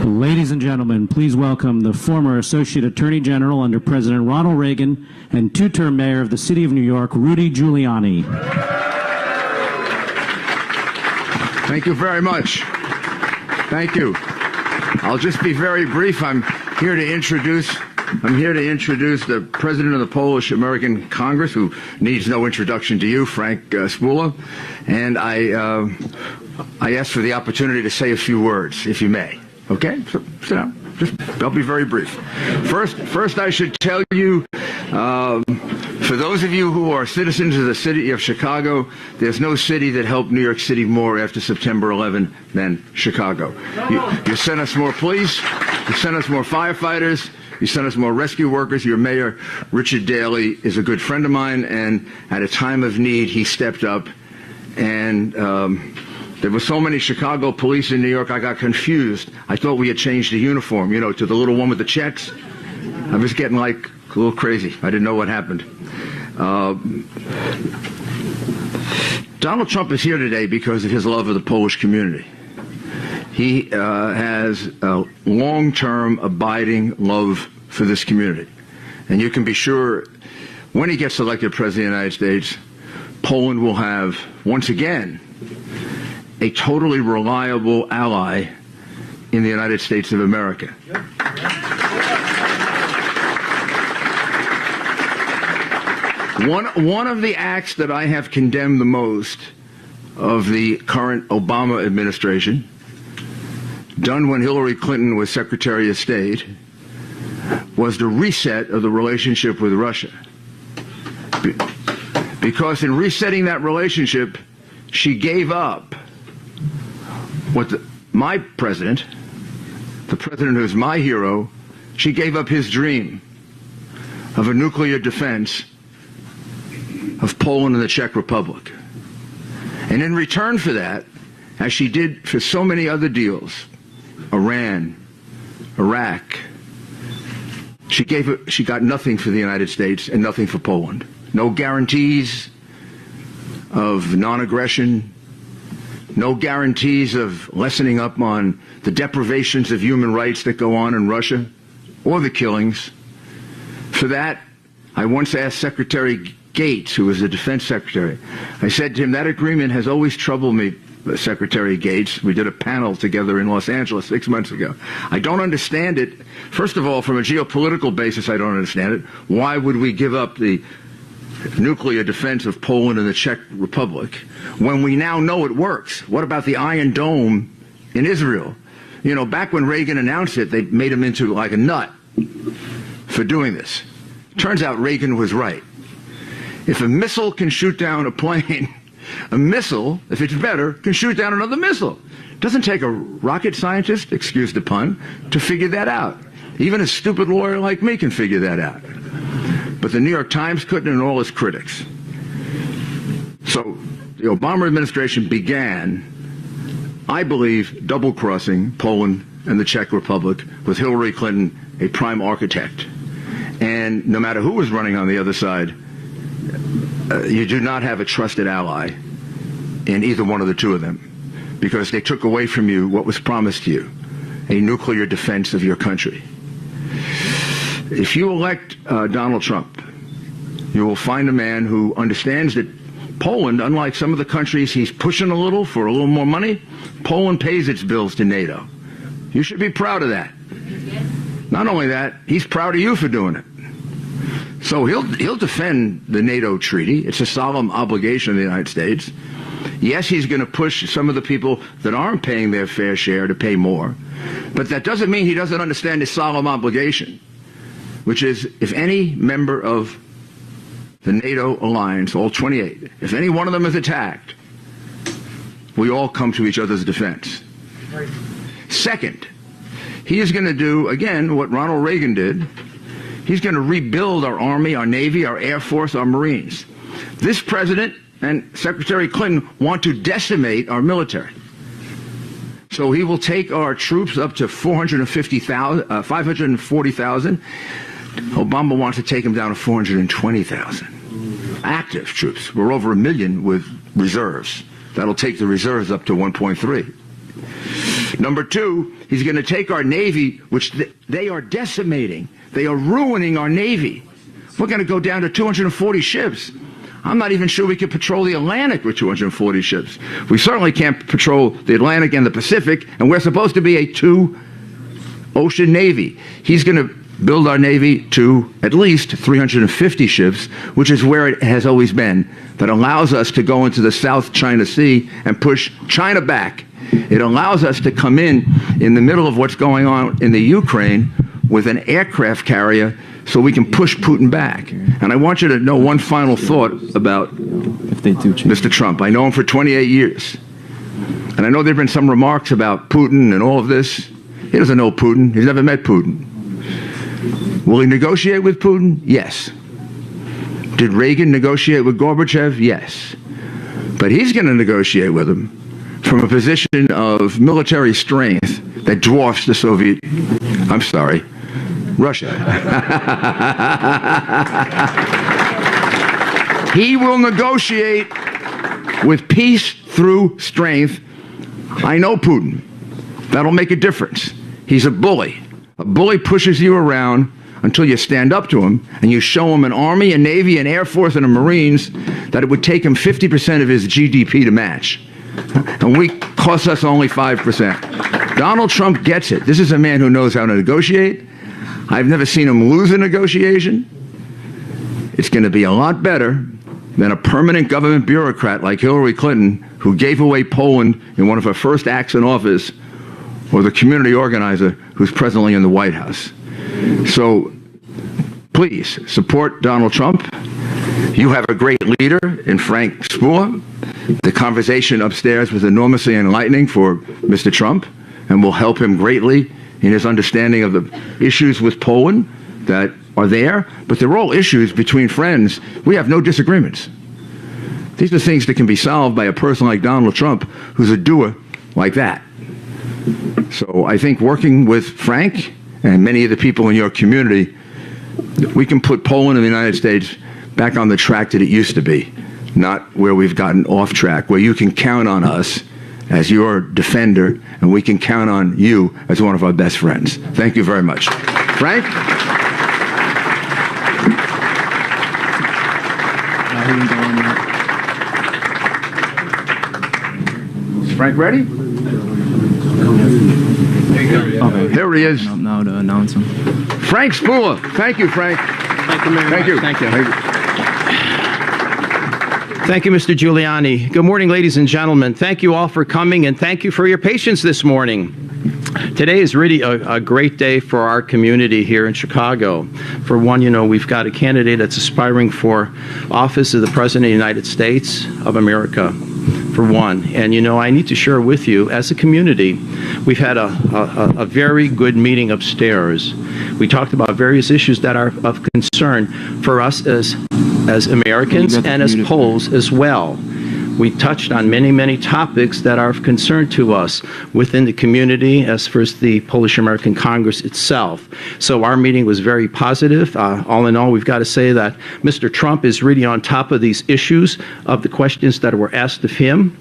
Ladies and gentlemen, please welcome the former Associate Attorney General under President Ronald Reagan and two-term Mayor of the City of New York, Rudy Giuliani. Thank you very much. Thank you. I'll just be very brief. I'm here to introduce the President of the Polish American Congress, who needs no introduction to you, Frank Spula. And I ask for the opportunity to say a few words, if you may. Okay, so sit down. I'll be very brief. First, I should tell you, for those of you who are citizens of the city of Chicago, there's no city that helped New York City more after September 11 than Chicago. You sent us more police, you sent us more firefighters, you sent us more rescue workers. Your mayor, Richard Daley, is a good friend of mine, and at a time of need, he stepped up. And there were so many Chicago police in New York, I got confused. I thought we had changed the uniform, you know, to the little one with the checks. I was getting like a little crazy. I didn't know what happened. Donald Trump is here today because of his love of the Polish community. He has a long-term, abiding love for this community. And you can be sure when he gets elected President of the United States, Poland will have, once again, a totally reliable ally in the United States of America. One of the acts that I have condemned the most of the current Obama administration, done when Hillary Clinton was Secretary of State, was the reset of the relationship with Russia. Because in resetting that relationship, she gave up what my president, the president who's my hero, she gave up his dream of a nuclear defense of Poland and the Czech Republic. And in return for that, as she did for so many other deals, Iran, Iraq, she got nothing for the United States and nothing for Poland. No guarantees of non-aggression, no guarantees of lessening up on the deprivations of human rights that go on in Russia, or the killings. For that, I once asked Secretary Gates, who was the defense secretary, I said to him, that agreement has always troubled me, Secretary Gates. We did a panel together in Los Angeles 6 months ago. I don't understand it. First of all, from a geopolitical basis, I don't understand it. Why would we give up the nuclear defense of Poland and the Czech Republic when we now know it works? What about the Iron Dome in Israel? You know, back when Reagan announced it, they made him into like a nut for doing this. Turns out Reagan was right. If a missile can shoot down a plane, a missile, if it's better, can shoot down another missile. It doesn't take a rocket scientist, excuse the pun, to figure that out. Even a stupid lawyer like me can figure that out. But the New York Times couldn't, and all his critics. So the Obama administration began, I believe, double-crossing Poland and the Czech Republic with Hillary Clinton, a prime architect. And no matter who was running on the other side, you do not have a trusted ally in either one of the two of them, because they took away from you what was promised to you, a nuclear defense of your country. If you elect Donald Trump, you will find a man who understands that Poland, unlike some of the countries he's pushing a little for a little more money, Poland pays its bills to NATO. You should be proud of that. Not only that, he's proud of you for doing it. So he'll defend the NATO treaty. It's a solemn obligation of the United States. Yes, he's going to push some of the people that aren't paying their fair share to pay more. But that doesn't mean he doesn't understand his solemn obligation, which is if any member of the NATO alliance, all 28, if any one of them is attacked, we all come to each other's defense. Right. Second, he is going to do, again, what Ronald Reagan did. He's going to rebuild our Army, our Navy, our Air Force, our Marines. This president and Secretary Clinton want to decimate our military. So he will take our troops up to 540,000. Obama wants to take them down to 420,000. Active troops. We're over 1 million with reserves. That'll take the reserves up to 1.3. Number two, he's going to take our Navy, which they are decimating. They are ruining our Navy. We're going to go down to 240 ships. I'm not even sure we can patrol the Atlantic with 240 ships. We certainly can't patrol the Atlantic and the Pacific, and we're supposed to be a two-ocean Navy. He's going to build our Navy to at least 350 ships, which is where it has always been, that allows us to go into the South China Sea and push China back It allows us to come in the middle of what's going on in the Ukraine with an aircraft carrier so we can push Putin back. And I want you to know one final thought about Mr. Trump. I know him for 28 years. And I know there have been some remarks about Putin and all of this. He doesn't know Putin. He's never met Putin. Will he negotiate with Putin? Yes. Did Reagan negotiate with Gorbachev? Yes. But he's going to negotiate with him from a position of military strength that dwarfs the Soviet, I'm sorry, Russia. He will negotiate with peace through strength. I know Putin. That'll make a difference. He's a bully. A bully pushes you around until you stand up to him and you show him an Army, a Navy, an Air Force, and a Marines that it would take him 50% of his GDP to match. And we cost us only 5%. Donald Trump gets it. This is a man who knows how to negotiate. I've never seen him lose a negotiation. It's going to be a lot better than a permanent government bureaucrat like Hillary Clinton, who gave away Poland in one of her first acts in office, or the community organizer who's presently in the White House. So please support Donald Trump. You have a great leader in Frank Spula. The conversation upstairs was enormously enlightening for Mr. Trump and will help him greatly in his understanding of the issues with Poland that are there, but they're all issues between friends. We have no disagreements. These are things that can be solved by a person like Donald Trump, who's a doer like that. So I think working with Frank and many of the people in your community, we can put Poland and the United States back on the track that it used to be, not where we've gotten off track, where you can count on us as your defender, and we can count on you as one of our best friends. Thank you very much. Frank? Is Frank ready? Okay. There he is. Now to announce him. Frank Spula. Thank you, Frank. Thank you, Mayor. Thank you. Thank you. Thank you. Thank you, Mr. Giuliani. Good morning, ladies and gentlemen. Thank you all for coming, and thank you for your patience this morning. Today is really a great day for our community here in Chicago. For one, you know, we've got a candidate that's aspiring for office of the President of the United States of America, for one. And, you know, I need to share with you, as a community, we've had a very good meeting upstairs. We talked about various issues that are of concern for us as Americans and as Poles as well. We touched on many, many topics that are of concern to us within the community as far as the Polish American Congress itself. So our meeting was very positive. All in all, we've got to say that Mr. Trump is really on top of these issues of the questions that were asked of him.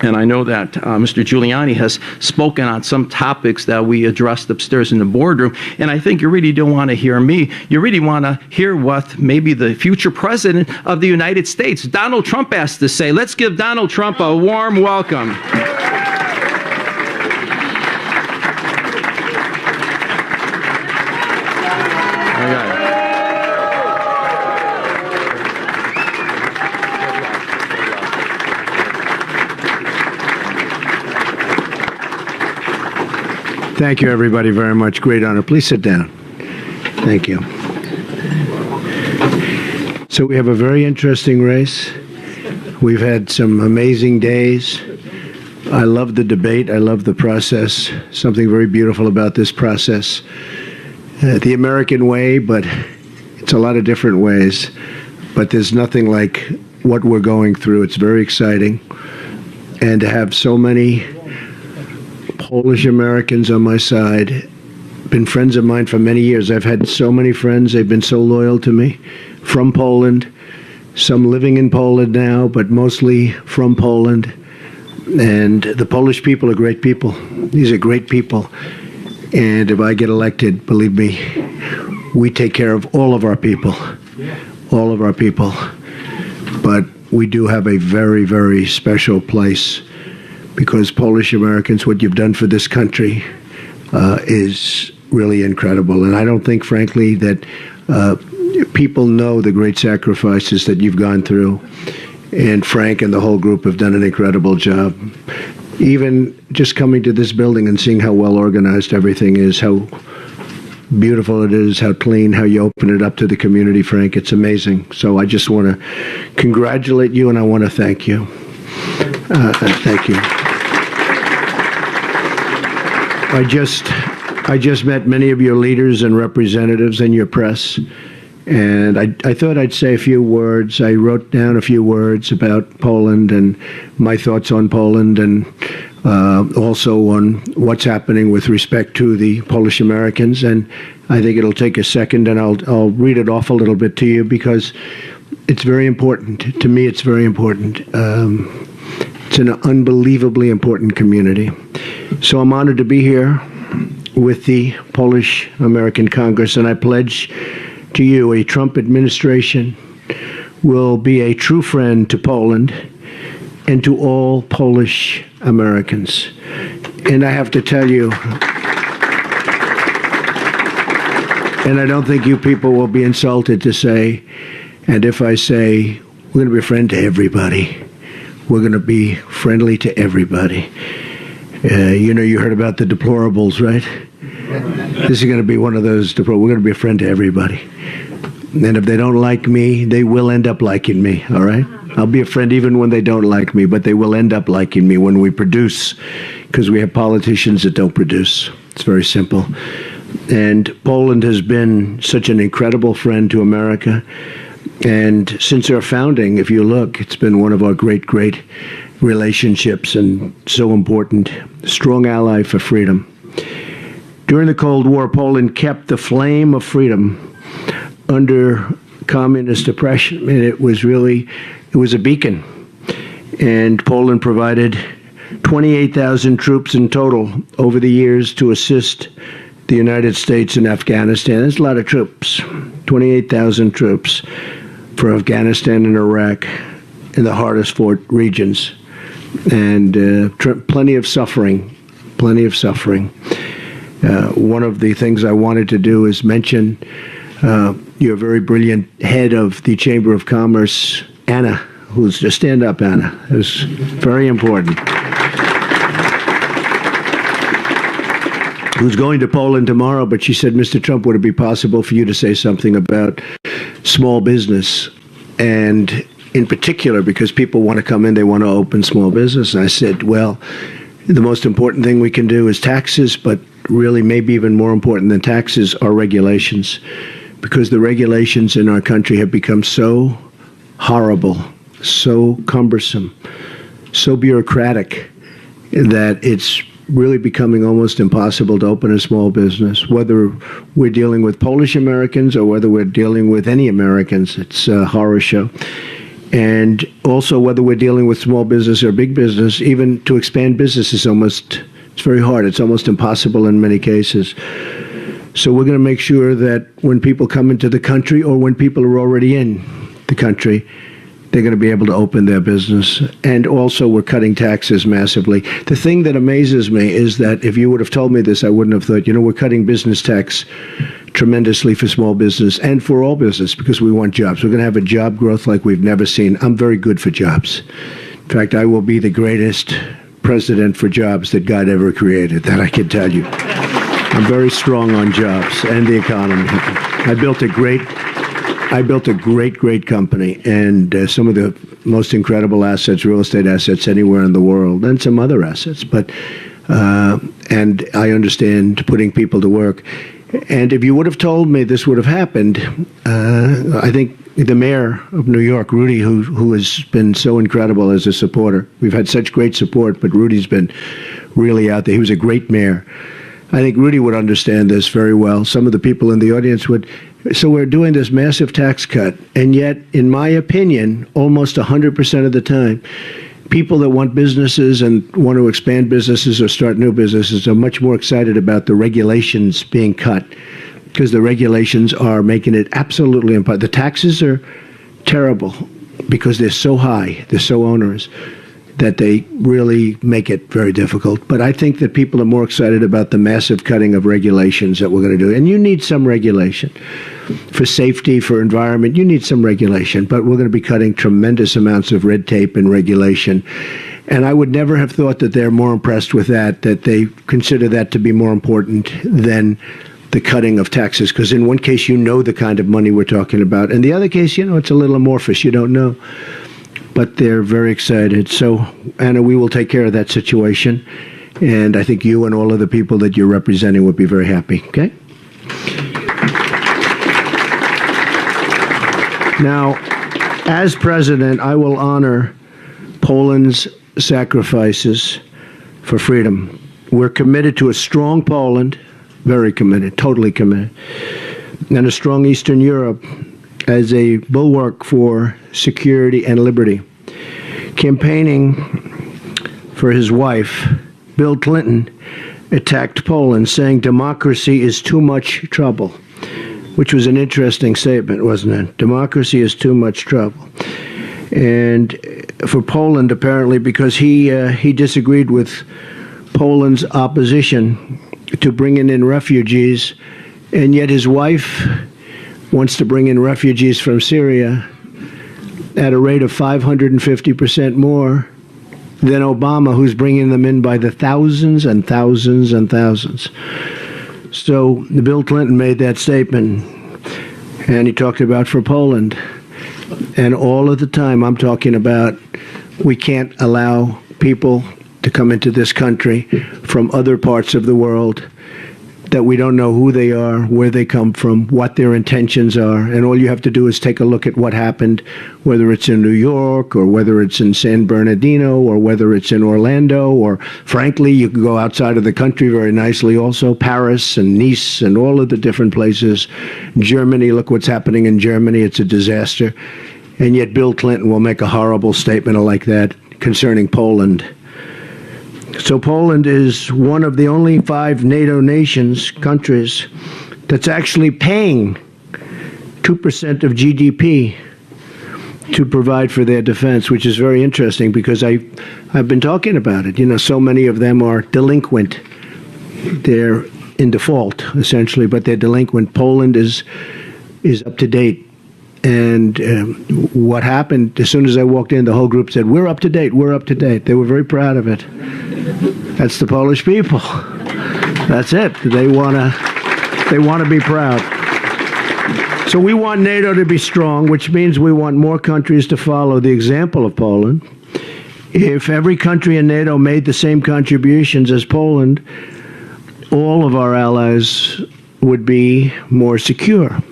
And I know that Mr. Giuliani has spoken on some topics that we addressed upstairs in the boardroom. And I think you really don't want to hear me. You really want to hear what maybe the future president of the United States, Donald Trump, has to say. Let's give Donald Trump a warm welcome. Thank you, everybody, very much. Great honor. Please sit down. Thank you. So we have a very interesting race. We've had some amazing days. I love the debate. I love the process. Something very beautiful about this process. The American way, but it's a lot of different ways. But there's nothing like what we're going through. It's very exciting. And to have so many Polish Americans on my side, been friends of mine for many years. I've had so many friends. They've been so loyal to me from Poland, some living in Poland now, but mostly from Poland. And the Polish people are great people. These are great people. And if I get elected, believe me, we take care of all of our people, all of our people. But we do have a very, very special place, because Polish Americans, what you've done for this country is really incredible. And I don't think, frankly, that people know the great sacrifices that you've gone through. And Frank and the whole group have done an incredible job. Even just coming to this building and seeing how well organized everything is, how beautiful it is, how clean, how you open it up to the community, Frank. It's amazing. So I just want to congratulate you, and I want to thank you. Thank you. I just met many of your leaders and representatives and your press, and I thought I'd say a few words. I wrote down a few words about Poland and my thoughts on Poland, and also on what's happening with respect to the Polish Americans. And I think it'll take a second, and I'll read it off a little bit to you because it's very important. To me, it's very important. It's an unbelievably important community. So I'm honored to be here with the Polish American Congress, and I pledge to you a Trump administration will be a true friend to Poland and to all Polish Americans. And I have to tell you, and I don't think you people will be insulted to say, and if I say, we're going to be a friend to everybody, we're going to be friendly to everybody. You heard about the deplorables, right? This is going to be one of those deplorables. We're going to be a friend to everybody. And if they don't like me, they will end up liking me, all right? I'll be a friend even when they don't like me, but they will end up liking me when we produce, because we have politicians that don't produce. It's very simple. And Poland has been such an incredible friend to America. And since our founding, if you look, it's been one of our great, great relationships and so important. Strong ally for freedom. During the Cold War, Poland kept the flame of freedom under communist oppression. And it was a beacon. And Poland provided 28,000 troops in total over the years to assist the United States in Afghanistan. That's a lot of troops. 28,000 troops for Afghanistan and Iraq in the hardest fought regions. And plenty of suffering, plenty of suffering. One of the things I wanted to do is mention your very brilliant head of the Chamber of Commerce, Anna, who's just stand up, Anna. It was very important. Who's going to Poland tomorrow, but she said, Mr. Trump, would it be possible for you to say something about small business? And in particular, because people want to come in, they want to open small business. And I said, well, the most important thing we can do is taxes, but really maybe even more important than taxes are regulations, because the regulations in our country have become so horrible, so cumbersome, so bureaucratic that it's really becoming almost impossible to open a small business, whether we're dealing with Polish Americans or whether we're dealing with any Americans. It's a horror show. And also whether we're dealing with small business or big business, even to expand business is it's very hard. It's almost impossible in many cases. So we're going to make sure that when people come into the country or when people are already in the country, they're going to be able to open their business. And also we're cutting taxes massively. The thing that amazes me is that if you would have told me this, I wouldn't have thought, we're cutting business tax tremendously for small business and for all business because we want jobs. We're going to have a job growth like we've never seen. I'm very good for jobs. In fact, I will be the greatest president for jobs that God ever created, that I can tell you. I'm very strong on jobs and the economy. I built a great, great company and some of the most incredible assets, real estate assets anywhere in the world, and some other assets. But and I understand putting people to work. And if you would have told me this would have happened, I think the mayor of New York, Rudy, who has been so incredible as a supporter. We've had such great support, but Rudy's been really out there. He was a great mayor. I think Rudy would understand this very well. Some of the people in the audience would. So we're doing this massive tax cut, and yet, in my opinion, almost 100% of the time, people that want businesses and want to expand businesses or start new businesses are much more excited about the regulations being cut, because the regulations are making it absolutely impossible. The taxes are terrible because they're so high, they're so onerous, that they really make it very difficult. But I think that people are more excited about the massive cutting of regulations that we're going to do. And you need some regulation. For safety, for environment, you need some regulation. But we're going to be cutting tremendous amounts of red tape and regulation. And I would never have thought that they're more impressed with that they consider that to be more important than the cutting of taxes. Because in one case, you know the kind of money we're talking about. In the other case, it's a little amorphous. You don't know. But they're very excited. So, Anna, we will take care of that situation. And I think you and all of the people that you're representing would be very happy. Okay? Now, as president, I will honor Poland's sacrifices for freedom. We're committed to a strong Poland, very committed, totally committed, and a strong Eastern Europe as a bulwark for security and liberty. Campaigning for his wife, Bill Clinton, attacked Poland, saying democracy is too much trouble, which was an interesting statement, wasn't it? Democracy is too much trouble. And for Poland, apparently, because he disagreed with Poland's opposition to bringing in refugees, and yet his wife wants to bring in refugees from Syria at a rate of 550% more than Obama, who's bringing them in by the thousands and thousands and thousands. So Bill Clinton made that statement, and he talked about for Poland. And all of the time I'm talking about we can't allow people to come into this country from other parts of the world that we don't know who they are, where they come from, what their intentions are. And all you have to do is take a look at what happened, whether it's in New York or whether it's in San Bernardino or whether it's in Orlando, or frankly, you can go outside of the country very nicely also, Paris and Nice and all of the different places. Germany, look what's happening in Germany. It's a disaster. And yet Bill Clinton will make a horrible statement like that concerning Poland. So Poland is one of the only 5 NATO countries that's actually paying 2% of GDP to provide for their defense, which is very interesting because I've been talking about it. So many of them are delinquent. They're in default, essentially, but they're delinquent. Poland is up to date. And what happened, as soon as I walked in, the whole group said, "We're up to date, we're up to date." They were very proud of it. That's the Polish people. That's it. They want to be proud. So we want NATO to be strong, which means we want more countries to follow the example of Poland. If every country in NATO made the same contributions as Poland, all of our allies would be more secure.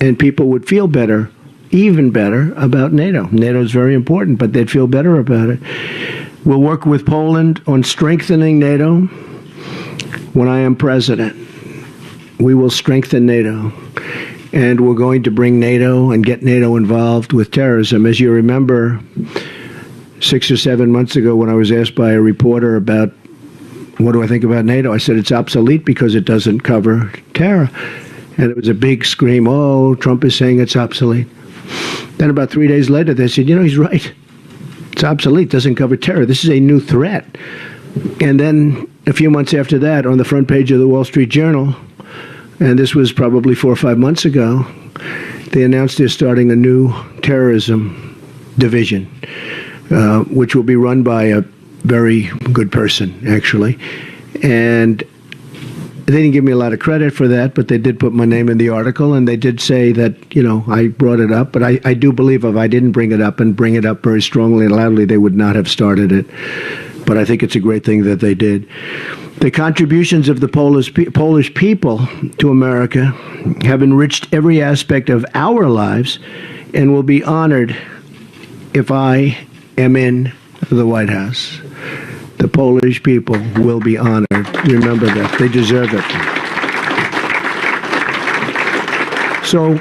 And people would feel better, even better, about NATO. NATO is very important, but they'd feel better about it. We'll work with Poland on strengthening NATO when I am president. We will strengthen NATO. And we're going to bring NATO and get NATO involved with terrorism. As you remember, 6 or 7 months ago when I was asked by a reporter about what do I think about NATO, I said it's obsolete because it doesn't cover terror. And it was a big scream, "Oh, Trump is saying it's obsolete." Then about 3 days later, they said, he's right. It's obsolete, doesn't cover terror. This is a new threat. And then a few months after that, on the front page of the Wall Street Journal, and this was probably 4 or 5 months ago, they announced they're starting a new terrorism division, which will be run by a very good person, actually. And they didn't give me a lot of credit for that, but they did put my name in the article, and they did say that, I brought it up. But I do believe if I didn't bring it up and bring it up very strongly and loudly, they would not have started it. But I think it's a great thing that they did. The contributions of the Polish people to America have enriched every aspect of our lives and will be honored if I am in the White House. The Polish people will be honored. Remember that. They deserve it. So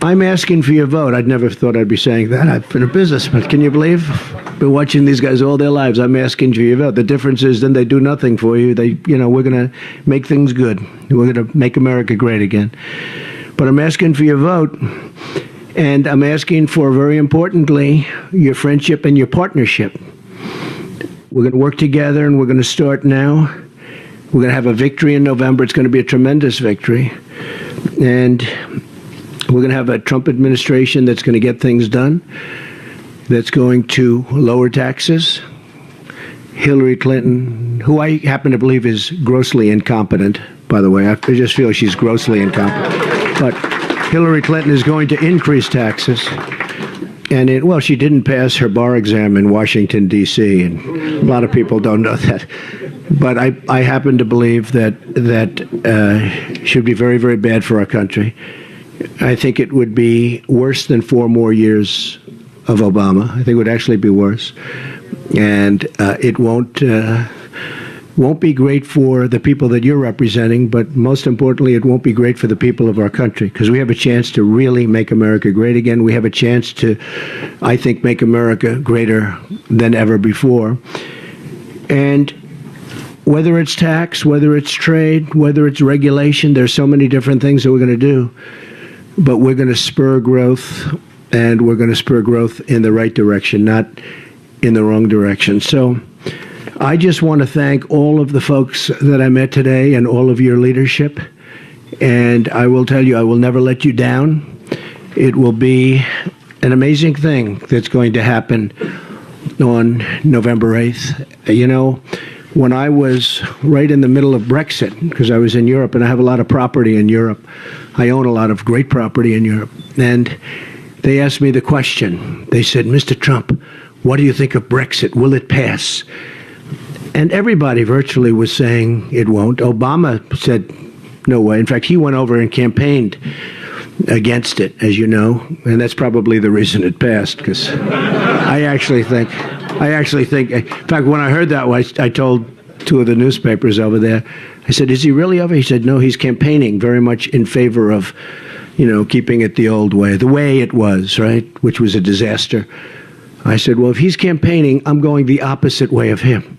I'm asking for your vote. I'd never thought I'd be saying that. I've been a businessman. Can you believe? I've been watching these guys all their lives. I'm asking for your vote. The difference is then they do nothing for you. We're going to make things good. We're going to make America great again. But I'm asking for your vote. And I'm asking for, very importantly, your friendship and your partnership. We're going to work together, and we're going to start now. We're going to have a victory in November. It's going to be a tremendous victory. And we're going to have a Trump administration that's going to get things done. that's going to lower taxes. Hillary Clinton, who I happen to believe is grossly incompetent, by the way. I just feel she's grossly incompetent. But Hillary Clinton is going to increase taxes. And well, she didn't pass her bar exam in Washington, D.C., and a lot of people don't know that. But I happen to believe that should be very, very bad for our country. I think it would be worse than 4 more years of Obama. I think it would actually be worse. And it won't be great for the people that you're representing, but most importantly, it won't be great for the people of our country, because we have a chance to really make America great again. We have a chance to, I think, make America greater than ever before. And whether it's tax, whether it's trade, whether it's regulation, there's so many different things that we're going to do. But we're going to spur growth, and we're going to spur growth in the right direction, not in the wrong direction. So I just want to thank all of the folks that I met today and all of your leadership. And I will tell you, I will never let you down. It will be an amazing thing that's going to happen on November 8th. You know, when I was right in the middle of Brexit, because I was in Europe and I have a lot of property in Europe, I own a lot of great property in Europe. And they asked me the question. They said, Mr. Trump, what do you think of Brexit? Will it pass? And everybody virtually was saying it won't. Obama said, no way. In fact, he went over and campaigned against it, as you know. And that's probably the reason it passed, because I actually think, in fact, when I heard that, I told 2 of the newspapers over there, I said, is he really over? He said, no, he's campaigning very much in favor of, keeping it the old way, the way it was, right, which was a disaster. I said, well, if he's campaigning, I'm going the opposite way of him.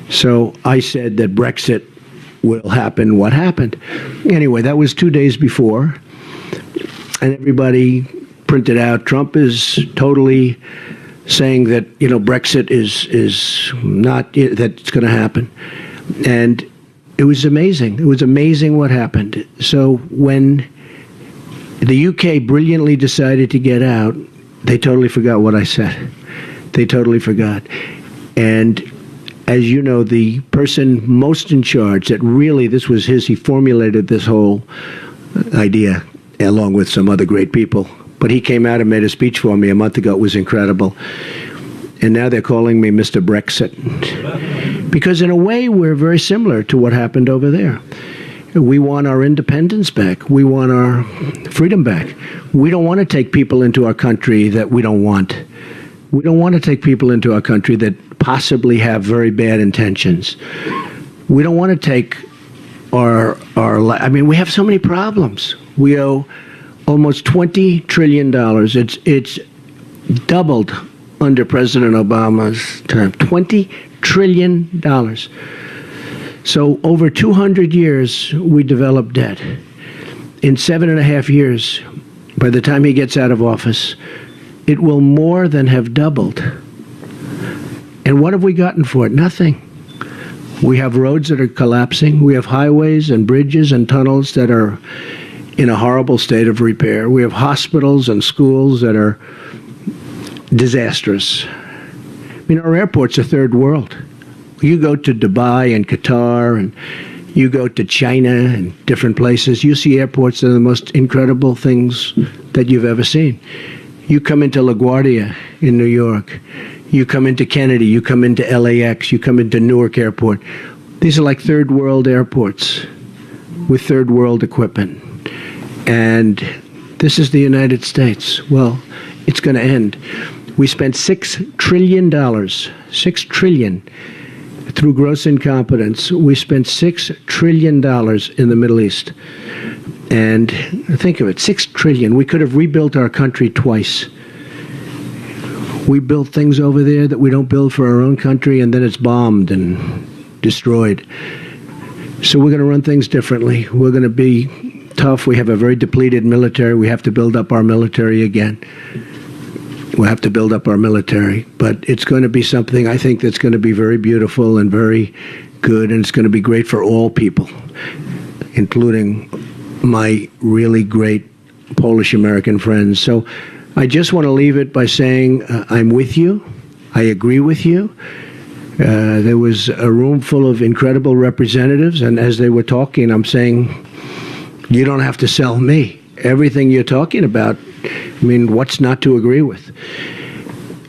So I said that Brexit will happen. What happened? Anyway, that was 2 days before, and everybody printed out, Trump is totally saying that, Brexit is not, that it's going to happen. And it was amazing. It was amazing what happened. So when the UK brilliantly decided to get out, they totally forgot what I said. They totally forgot. And as you know, the person most in charge, that really this was he formulated this whole idea along with some other great people. But he came out and made a speech for me a month ago. It was incredible. And now they're calling me Mr. Brexit. Because in a way, we're very similar to what happened over there. We want our independence back. We want our freedom back. We don't want to take people into our country that we don't want. We don't want to take people into our country that possibly have very bad intentions. We don't want to take we have so many problems. We owe almost $20 trillion. It's doubled under President Obama's term. $20 trillion. So over 200 years, we developed debt. In 7.5 years, by the time he gets out of office, it will more than have doubled. And what have we gotten for it? Nothing. We have roads that are collapsing. We have highways and bridges and tunnels that are in a horrible state of repair. We have hospitals and schools that are disastrous. Our airports are third world. You go to Dubai and Qatar, and you go to China and different places, you see airports that are the most incredible things that you've ever seen. You come into LaGuardia in New York. You come into Kennedy. You come into LAX. You come into Newark Airport. These are like third world airports with third world equipment. And this is the United States. Well, it's going to end. We spent $6 trillion, $6 trillion through gross incompetence. We spent $6 trillion in the Middle East. And think of it, $6 trillion. We could have rebuilt our country twice. We built things over there that we don't build for our own country, and then it's bombed and destroyed. So we're going to run things differently. We're going to be tough. We have a very depleted military. We have to build up our military again. We'll have to build up our military. But it's going to be something, I think, that's going to be very beautiful and very good, and it's going to be great for all people, including my really great Polish-American friends. So I just want to leave it by saying I'm with you. I agree with you. There was a room full of incredible representatives, and as they were talking, I'm saying, you don't have to sell me. Everything you're talking about, I mean, what's not to agree with?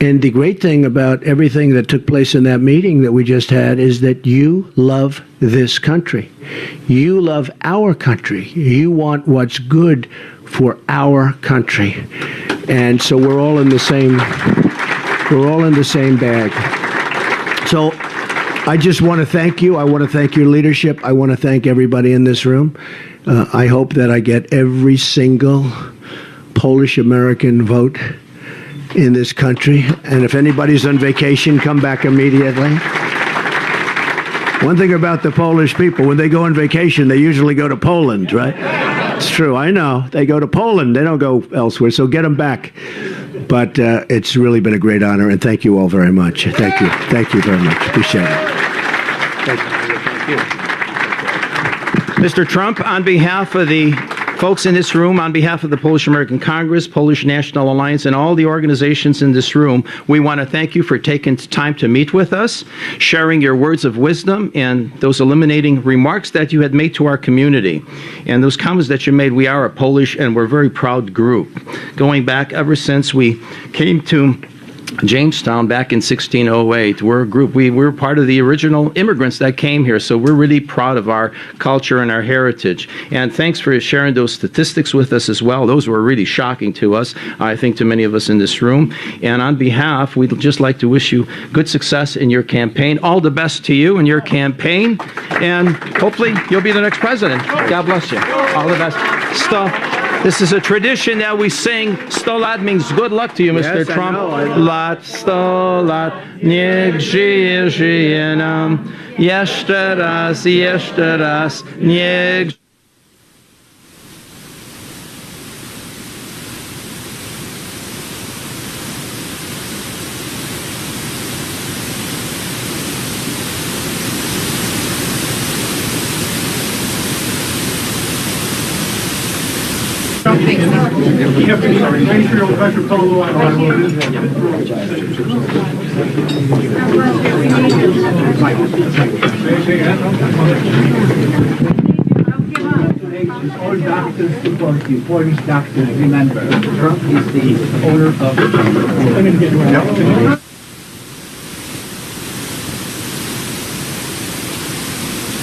And the great thing about everything that took place in that meeting that we just had is that you love this country. You love our country. You want what's good for our country. And so we're all in the same bag. So I just want to thank you. I want to thank your leadership. I want to thank everybody in this room. I hope that I get every single Polish American vote in this country. And if anybody's on vacation, come back immediately. One thing about the Polish people, when they go on vacation, they usually go to Poland, right? It's true, I know. They go to Poland. They don't go elsewhere, so get them back. But it's really been a great honor, and thank you all very much. Thank you. Thank you very much. Appreciate it. Thank you. Mr. Trump, on behalf of the folks in this room, on behalf of the Polish American Congress, Polish National Alliance, and all the organizations in this room, we want to thank you for taking time to meet with us, sharing your words of wisdom, and those illuminating remarks that you had made to our community. And those comments that you made, we are a Polish and we're a very proud group. Going back ever since we came to Jamestown back in 1608. We're a group. We were part of the original immigrants that came here, so we're really proud of our culture and our heritage. And thanks for sharing those statistics with us as well. Those were really shocking to us, I think, to many of us in this room. And on behalf, we'd just like to wish you good success in your campaign. All the best to you in your campaign, and hopefully you'll be the next president. God bless you. All the best. This is a tradition that we sing. 100 lat means good luck to you, Mr. Yes, Trump. I know. Lat, 100 lat, niech żyje, żyje nam. Jeszcze raz, niech... All doctors support you. Polish doctors, remember, Trump is the owner of the